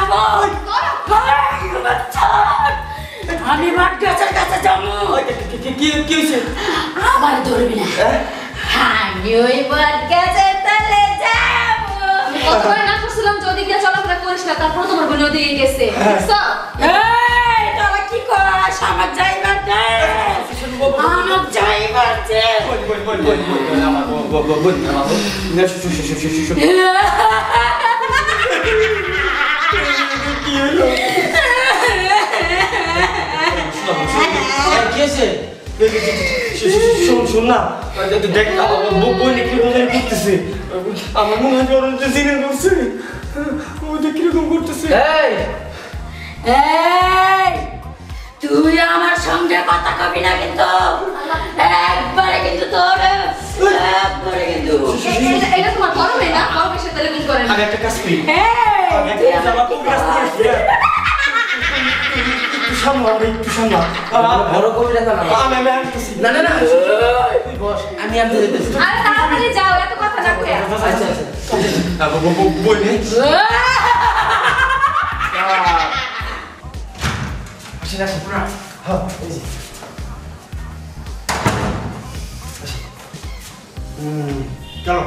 যাবো আমি বট গাছের কাছে যাবো কি হয়েছে আবার ধরবি না আমি ওই বট গাছের তলে যাবো কতবার না করছিলাম যে ওদিকে চলাফেরা করিস না তারপর তোমার বোন ওদিকে গেছে এই তোরা কি করিস আমার যাইবার দে আমার যাইবার দে শোন না দেখ বই কিরকম করতেছে আমার মনে হয় ওরা জিনে করছে ওদের কিরকম করতেছে তুই আমার সঙ্গে কথা কবি না কিন্তু একবারে কিন্তু তোর একবারে কিন্তু এটা তোমার বড় মেয়ে না বড় মেয়ের সাথে এরকম করে না আমি একটা কাজ করি আমি একটা জামা কাপড় নিয়ে আসি একটু সামলা বড় কবি রাখা না আমি আসতেছি না না না তুই বস আমি আর ধরে দিতেছি আরে তাড়াতাড়ি যাও এত কথা না কইয়া আচ্ছা বই নে আসেন আসেন হ্যাঁ এই যে চলো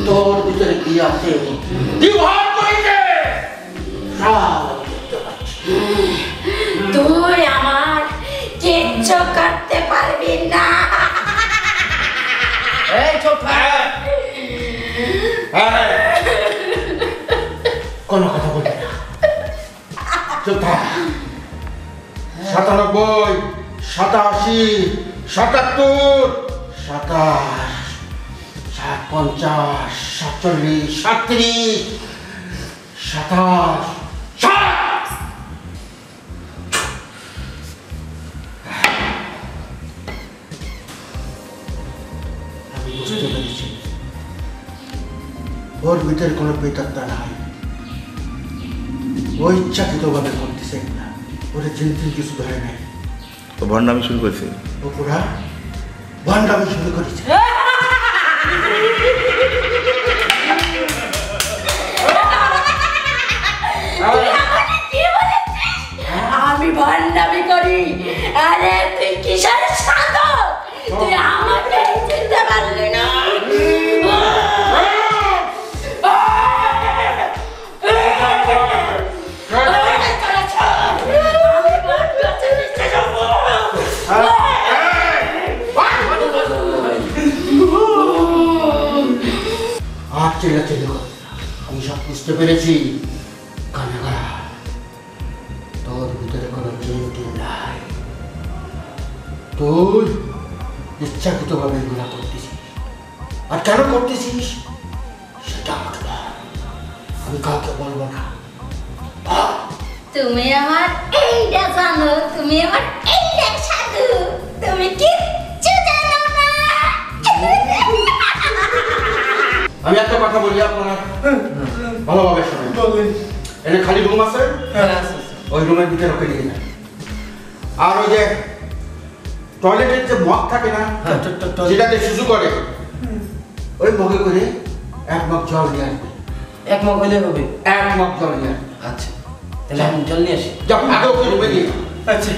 তোর ভিতরে কি আছে তুই আমার কিচ্ছু করতে পারবি না এই চুপ কোনো কথা বলবি না চুপ থাক 97 87 77 27 50 47 37 27 আমি বুঝতে পেরেছি ওর ভিতরে কোনো বেতাত্তা নাই ও ইচ্ছাকৃতভাবে করতেছে না ওরা জিনতিন কিছু ধরে নাই তো ভণ্ডামি শুরু করেছে ও পুরা ভণ্ডামি শুরু করেছে আমি ভণ্ডামি করি আরে তুই কিসের সাধক তুই আমাকে চিনতে পারলি না আর চিল্লাচিল্লি করবে না। আমি সব বুঝতে পেরেছি কানে গড়া তোর ভিতরে কোনো চিন্তি নাই তুই ইচ্ছাকৃতভাবে এগুলা করতেছিস আর কেন করতেছিস সেটা আমাকে বল আমি কাউকে বলবো না তুমি আমার এইটা জানো তুমি আমার এইটা সাধু তুমি কিচ্ছু জানো না আমি একটা কথা বলি আপনারা ভালোভাবে শোনেন এখানে খালি রুম আছে ওই রুমের ভিতরে ওকে নিয়ে যান আর ওই যে টয়লেটের যে মগ থাকে না যেটাতে শুশু করে ওই মগে করে 1 মগ জল নিয়ে আসবে 1 মগ হলে হবে 1 মগ জল নিয়ে আসবে আচ্ছা তাহলে আমি জল নিয়ে আসি যাও আগে ওকে রুমে নিয়ে আচ্ছা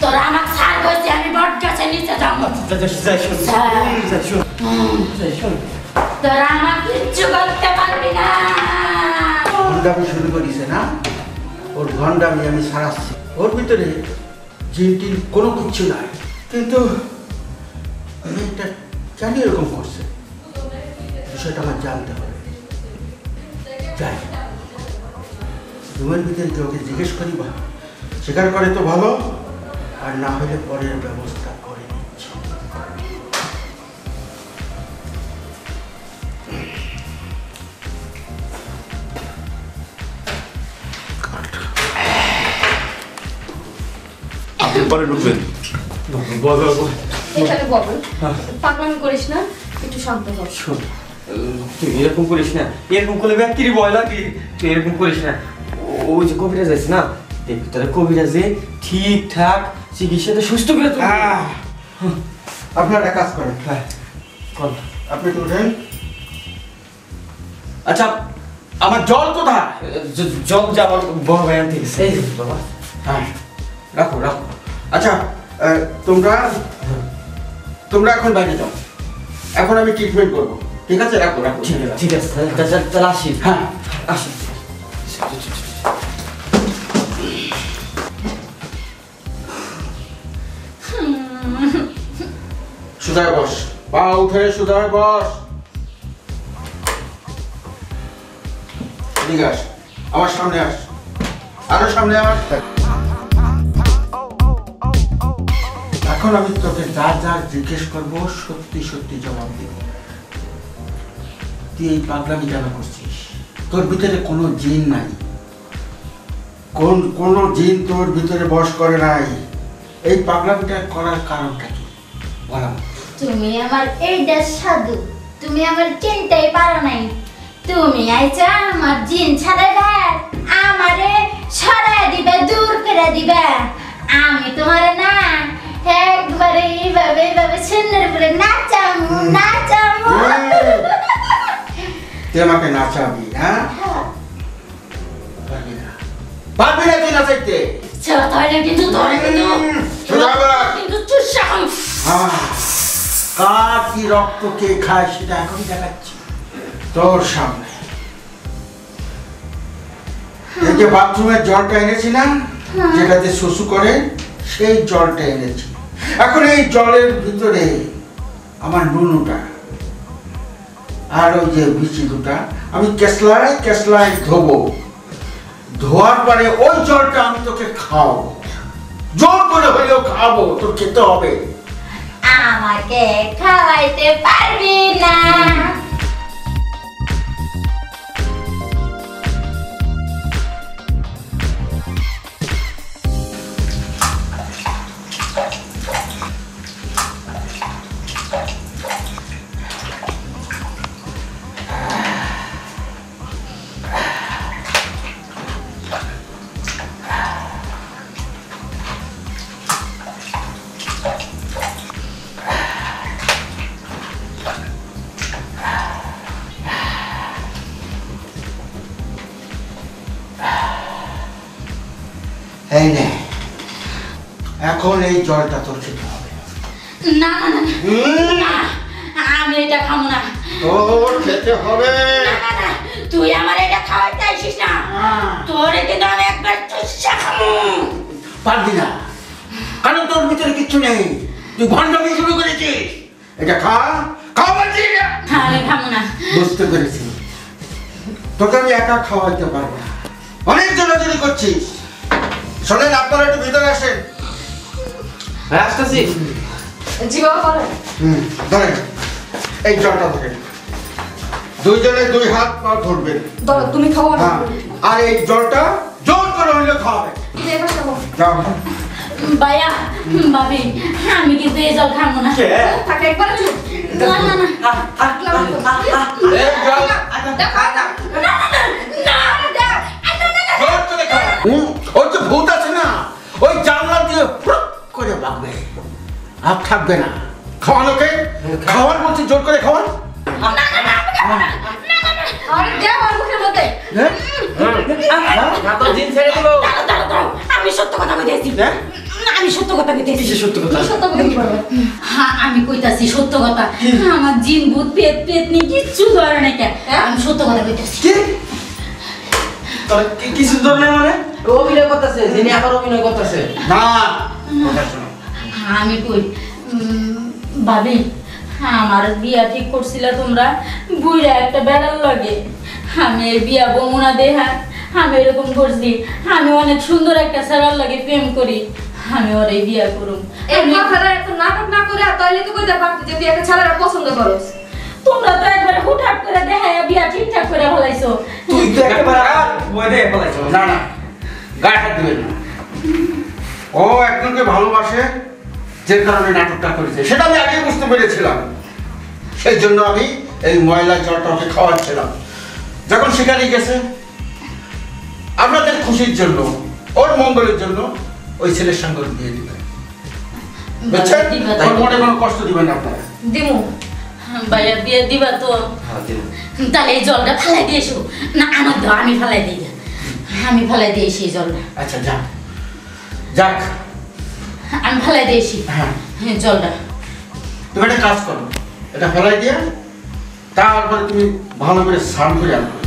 তোরা আমার ছাড় কইছে আমি বট গাছের নিচে যাবো তোরা আমার কিচ্ছু করতে পারবি না ভণ্ডামি শুরু করেছে না ওর ভণ্ডামি আমি সারাচ্ছি ওর ভিতরে জিনটির কোনো কিছু নাই কিন্তু মেয়েটা কেন এরকম করছে বিষয়টা আমার জানতে হবে যাই রুমের ভিতরে কেউ ওকে জিজ্ঞেস করি বা স্বীকার করে তো ভালো আর না হলে পরের ব্যবস্থা করে নিচ্ছি পরে ঢুকবেন। বলো এখানে বল পাগলামি করিস না, একটু শান্ত হ। শোন, তুই এরকম করিস না, এরকম করলে ব্যক্তিরই ভয় লাগে। তুই এরকম করিস না। ওই যে কবিরাজ আছে না, দেখ তারা কবিরাজে ঠিকঠাক চিকিৎসাতে সুস্থ করে তো। আপনারা একটা কাজ করেন, হ্যাঁ কোন আপনি তো উঠেন। আচ্ছা, আমার জল কোথায়? জল যে আমার বড় ভাই আনতে গেছে। এই যে বাবা, হ্যাঁ, রাখো রাখো। আচ্ছা, তোমরা এখন বাইরে যাও, এখন আমি ট্রিটমেন্ট করবো, ঠিক আছে? রাখো রাখো। ঠিক আছে, তাহলে আসি। হ্যাঁ, আসি। সুদায় বস, পা উঠে সুদায় বস। ঠিক আছে, আমার সামনে আস, আরো সামনে আস। এখন আমি তোকে যা যা জিজ্ঞেস করবো সত্যি সত্যি জবাব দিব। তুই এই পাগলামি কেন করছিস? তোর ভিতরে কোনো জিন নাই, কোনো জিন তোর ভিতরে বস করে নাই। এই পাগলামিটা করার কারণটা কি বলো? তুমি আমার এইটা সাধু, তুমি আমার চিনতেই পারো নাই। তুমি আইছো আমার জিন ছাড়াইবা, আমারে সরাই দিবা, দূর করে দিবা। আমি তোমার না একবারে এইভাবে এইভাবে সুন্দর করে নাচামু নাচামু। তুই আমাকে নাচাবি? হ্যাঁ, পারবি না তুই নাচাইতে? ছেড়ে তাহলে কিন্তু তোরে কিন্তু চুষা খাম। কার কি রক্ত কে খায় সেটা এখন দেখাচ্ছি তোর সামনে। এই যে বাথরুমের জলটা এনেছি না, যেটাতে শুশু করে, সেই জলটা এনেছি। এখন এই জলের ভিতরে আমার নুনুটা আর ওই যে বিচি দুটা আমি কেসলায় কেসলায় ধোবো। ধোয়ার পরে ওই জলটা আমি তোকে খাওয়াবো, জোর করে হইলেও খাওয়াবো, তোর খেতে হবে। আমাকে খাওয়াইতে পারবি না। এই নে, এখন এই জলটা তোর খেতে হবে। না না না না, আমি এটা খাবো না। তোর খেতে হবে। না না না, তুই আমার এটা খাওয়াইতে আসিস না। তোরে কিন্তু আমি একবার চুষা খাবো। পারবি না, কারণ তোর ভিতরে কিচ্ছু নেই, তুই ভণ্ডামি শুরু করেছিস। এটা খা, খাওয়া বলছি না। আমি খাবো না। বুঝতে পেরেছি, তোকে আমি একা খাওয়াইতে পারবো না, অনেক জোরাজুরি করছিস। শোনেন, আপনারা একটু ভিতরে আসেন। হ্যাঁ আসতেছি। জি বাবা বলেন। ধরেন, এই জলটা ধরেন, দুইজনে দুই হাত পা ধরবেন। ধরো তুমি খাওয়া। হ্যাঁ, আর এই জলটা জোর করে হইলে খাওয়াবে। এবার খাবো। যাও। ভাইয়া, ভাবি, আমি কিন্তু এই জল খাবো না। থাকে একবার চুপ। না না না, এই জল দেখা না। জোর করে খাও। ওই যে ভূত আছে না, ওই জানলা দিয়ে ফুট করে বাগবে, আর থাকবে না। খাওয়ানোকে খাওয়ার বলছি, জোর করে খাওয়ান। আরে দে আমার মুখের মধ্যে। না তো জিন ছেড়ে দিলো। দাঁড়াও, দাঁড়াও, দাঁড়াও। আমি সত্য কথা কইতেছি। আমি সত্য কথা কইতেছি। কিসের সত্য কথা? সত্য বলে কি করবে? হ্যাঁ, আমি কইতাছি সত্য কথা। আমার জিন ভূত পেট পেটনি কিচ্ছু ধরে নাই কেন। আমি সত্য কথা কইতাছি। কি? তোর কিছু ধরনের মানে? অভিনয় করতেছে, যিনি আবার অভিনয় করতেছে। না, কথা শোনো। আমি কই ভাবি, আমার বিয়া ঠিক করছিল তোমরা বুইরা একটা বেড়ার লাগে। আমি এই বিয়া বমুনা দেহা আমি এরকম করছি। আমি অনেক সুন্দর একটা ছেলের লাগে প্রেম করি, আমি ওর এই বিয়া করুম। এই কথাটা এত নাটক না করে তাইলে তো কইতে পারতি যে তুই একটা ছেলেরা পছন্দ করস। তোমরা তো একবারে হুটহাট করে দেখাইয়া বিয়া ঠিকঠাক করে ফেলাইছো। তুই তো একেবারে বই দিয়ে ফেলাইছ। না না, গায়ে হাত দিবেন না। ও একজনকে ভালোবাসে, যে কারণে নাটকটা করেছে সেটা আমি আগেই বুঝতে পেরেছিলাম। সেই জন্য আমি এই ময়লা জলটা ওকে খাওয়াচ্ছিলাম। যখন সেখানে গেছে, আপনাদের খুশির জন্য, ওর মঙ্গলের জন্য ওই ছেলের সঙ্গে ওর বিয়ে দিবেন, বুঝছেন? দিবা তো। ওর মনে কোনো কষ্ট দিবেন না আপনারা। দিমু ভাইয়া বিয়ে দিবা তো? হ্যাঁ দিন। তাহলে এই জলটা ফেলাই দিয়ে এসো। না আমার দাও, আমি ফেলাই দিই, আমি ফেলাই দিয়ে এসি এই জলটা। আচ্ছা যাক, যাক। আমি ফেলাই দিয়ে এসি হ্যাঁ, জলটা। তুমি একটা কাজ করো, এটা ফেলাই দিয়ে তারপরে তুমি ভালো করে স্নান করে আনবে।